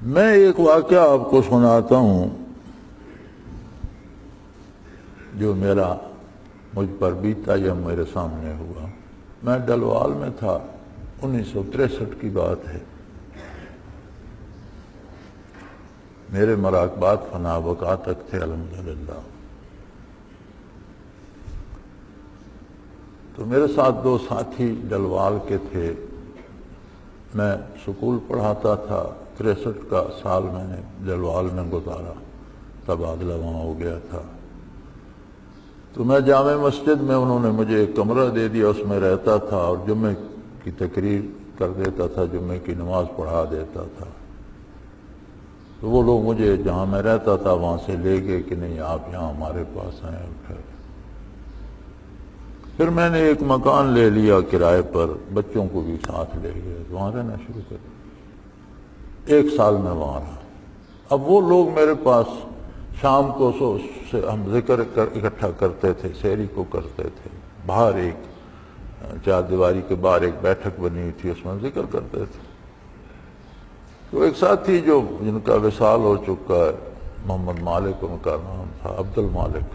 میں ایک واقعہ آپ کو سناتا ہوں جو مجھ پر بیتا یا میرے سامنے ہوا۔ میں ڈلوال میں تھا، 1963 کی بات ہے۔ میرے مراقبات فنا بقا تک تھے الحمدللہ۔ تو میرے ساتھ دو ساتھی ڈلوال کے تھے۔ میں سکول پڑھاتا تھا، 63 کا سال میں نے ڈلوال میں گزارا، تبادلہ وہاں ہو گیا تھا۔ تو میں جامع مسجد میں انہوں نے مجھے ایک کمرہ دے دیا، اس میں رہتا تھا اور جمعے کی تقریر کر دیتا تھا، جمعے کی نماز پڑھا دیتا تھا۔ تو وہ لوگ مجھے جہاں میں رہتا تھا وہاں سے لے گئے کہ نہیں آپ یہاں ہمارے پاس آئیں۔ پھر میں نے ایک مکان لے لیا کرائے پر، بچوں کو بھی ساتھ لے گئے، وہاں رہنا شروع کر دیا۔ 1 سال میں وہاں رہا۔ اب وہ لوگ میرے پاس شام کو ہم ذکر اکٹھا کرتے تھے، سحری کو کرتے تھے، باہر ایک 4 دیواری کے باہر ایک بیٹھک بنی ہوئی تھی، اس میں ذکر کرتے تھے۔ تو ایک ساتھی جن کا وصال ہو چکا ہے، محمد مالک ان کا نام تھا، عبد المالک،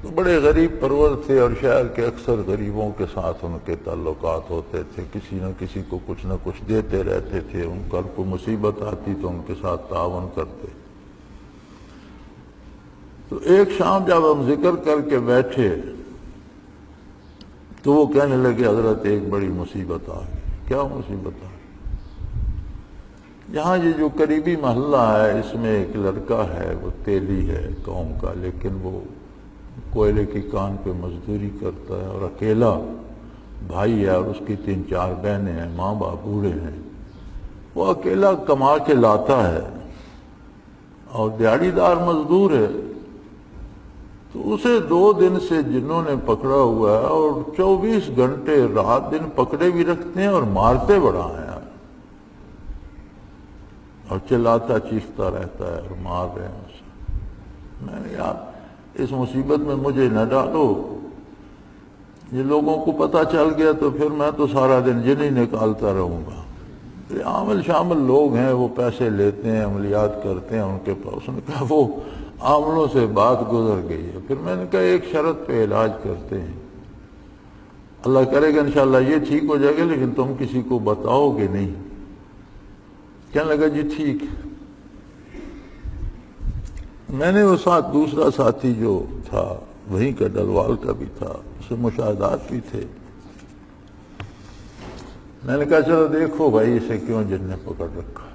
تو بڑے غریب پرور تھے اور شہر کے اکثر غریبوں کے ساتھ ان کے تعلقات ہوتے تھے، کسی نہ کسی کو کچھ نہ کچھ دیتے رہتے تھے، ان پر کوئی مصیبت آتی تو ان کے ساتھ تعاون کرتے۔ تو ایک شام جب ہم ذکر کر کے بیٹھے تو وہ کہنے لگے حضرت ایک بڑی مصیبت آ گئی۔ کیا مصیبت آ گئی؟ یہاں یہ جو قریبی محلہ ہے اس میں ایک لڑکا ہے، وہ تیلی ہے قوم کا، لیکن وہ کوئلے کی کان پہ مزدوری کرتا ہے اور اکیلا بھائی ہے اور اس کی 3-4 بہنیں ہیں، ماں باپ بوڑھے ہیں۔ وہ اکیلا کما کے لاتا ہے اور دیہڑی دار مزدور ہے۔ تو اسے 2 دن سے جنہوں نے پکڑا ہوا ہے اور 24 گھنٹے رات دن پکڑے بھی رکھتے ہیں اور مارتے بڑا ہیں اور چلاتا چیختا رہتا ہے اور مار رہے ہیں اسے۔ میں نے یار اس مصیبت میں مجھے نہ ڈالو، یہ لوگوں کو پتہ چل گیا تو پھر میں تو سارا دن جن ہی نکالتا رہوں گا۔ یہ عامل شامل لوگ ہیں، وہ پیسے لیتے ہیں، عملیات کرتے ہیں ان کے پاس۔ اس نے کہا وہ عاملوں سے بات گزر گئی ہے۔ پھر میں نے کہا ایک شرط پہ علاج کرتے ہیں، اللہ کرے گا انشاءاللہ یہ ٹھیک ہو جائے گا، لیکن تم کسی کو بتاؤ گے نہیں۔ کہنے لگا جی ٹھیک۔ میں نے وہ دوسرا ساتھی جو تھا وہیں کا ڈلوال کا بھی تھا، اسے مشاہدات بھی تھے۔ میں نے کہا چلو دیکھو بھائی اسے کیوں جن نے پکڑ رکھا۔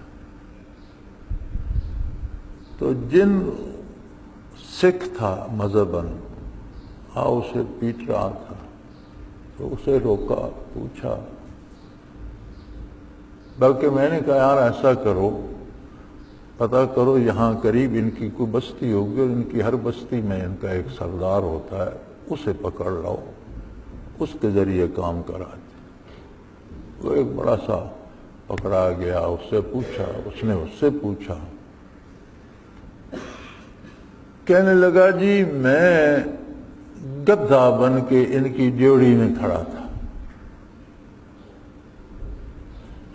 تو جن سکھ تھا مذہباً، اسے پیٹ رہا تھا، تو اسے روکا، پوچھا، بلکہ میں نے کہا یار ایسا کرو، پتہ کرو یہاں قریب ان کی کوئی بستی ہوگی اور ان کی ہر بستی میں ان کا ایک سردار ہوتا ہے، اسے پکڑ لاؤ، اس کے ذریعے کام کراتے۔ وہ ایک بڑا سا پکڑا گیا، اس سے پوچھا، اس نے اس سے پوچھا، کہنے لگا جی میں گدھا بن کے ان کی ڈیوڑی میں کھڑا تھا،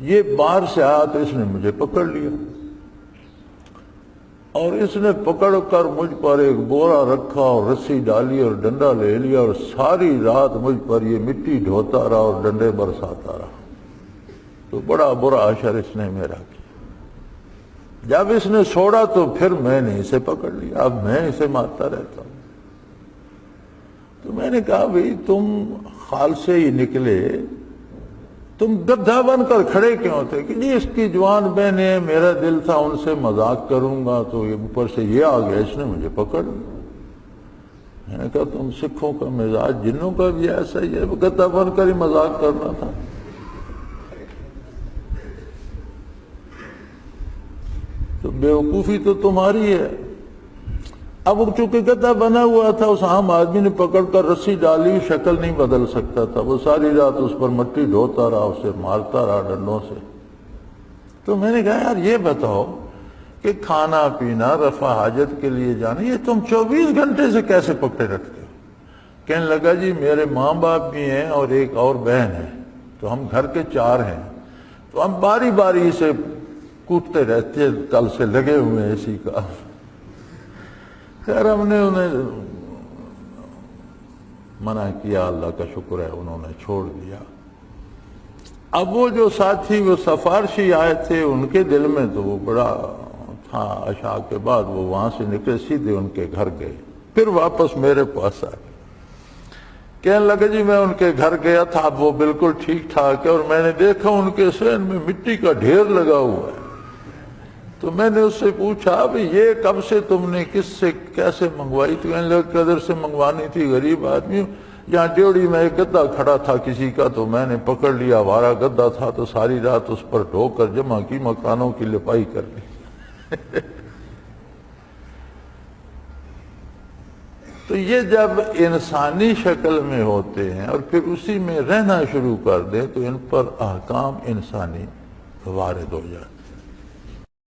یہ باہر سے آیا تو اس نے مجھے پکڑ لیا اور اس نے پکڑ کر مجھ پر ایک بورا رکھا اور رسی ڈالی اور ڈنڈا لے لیا اور ساری رات مجھ پر یہ مٹی ڈھوتا رہا اور ڈنڈے برساتا رہا۔ تو بڑا برا اشر اس نے میرا کیا۔ جب اس نے چھوڑا تو پھر میں نے اسے پکڑ لیا، اب میں اسے مارتا رہتا ہوں۔ تو میں نے کہا بھئی تم خال سے ہی نکلے، تم گدھا بن کر کھڑے کیوں ہوتے کہ جی اس کی جوان بہنیں ہیں، میرا دل تھا ان سے مذاق کروں گا تو اوپر سے یہ آ گیا، اس نے مجھے پکڑ لیا۔ میں نے کہا تم سکھوں کا مزاج جنوں کا بھی ایسا ہی ہے، گدھا بن کر ہی مذاق کرنا تھا۔ تو بیوقوفی تو تمہاری ہے۔ اب چونکہ گدھا بنا ہوا تھا، اس عام آدمی نے پکڑ کر رسی ڈالی، شکل نہیں بدل سکتا تھا، وہ ساری رات اس پر مٹی ڈھوتا رہا، اسے مارتا رہا ڈنڈوں سے۔ تو میں نے کہا یار یہ بتاؤ کہ کھانا پینا، رفع حاجت کے لیے جانا، یہ تم 24 گھنٹے سے کیسے پکڑے رکھتے ہو؟ کہنے لگا جی میرے ماں باپ بھی ہیں اور ایک اور بہن ہے، تو ہم گھر کے 4 ہیں۔ تو ہم باری باری سے کوٹتے رہتے ہیں، کل سے لگے ہوئے ہیں اسی کا۔ خیر ہم نے انہیں منع کیا، اللہ کا شکر ہے انہوں نے چھوڑ دیا۔ اب وہ جو ساتھی وہ سفارشی آئے تھے، ان کے دل میں تو وہ بڑا تھا، عشاء کے بعد وہ وہاں سے نکلے سیدھے ان کے گھر گئے، پھر واپس میرے پاس آئے، کہنے لگے جی میں ان کے گھر گیا تھا، اب وہ بالکل ٹھیک ٹھاک ہے، اور میں نے دیکھا ان کے سین میں مٹی کا ڈھیر لگا ہوا ہے۔ تو میں نے اس سے پوچھا بھی یہ کب سے تم نے کس سے کیسے منگوائی؟ تو کہنے لگا قدر سے منگوانی تھی، غریب آدمی ہوں، یہاں ڈیوڑی میں ایک گدھا کھڑا تھا کسی کا، تو میں نے پکڑ لیا، آوارہ گدھا تھا، تو ساری رات اس پر ڈھو کر جمع کی، مکانوں کی لپائی کر لی۔ تو یہ جب انسانی شکل میں ہوتے ہیں اور پھر اسی میں رہنا شروع کر دیں تو ان پر احکام انسانی وارد ہو جاتے ہیں۔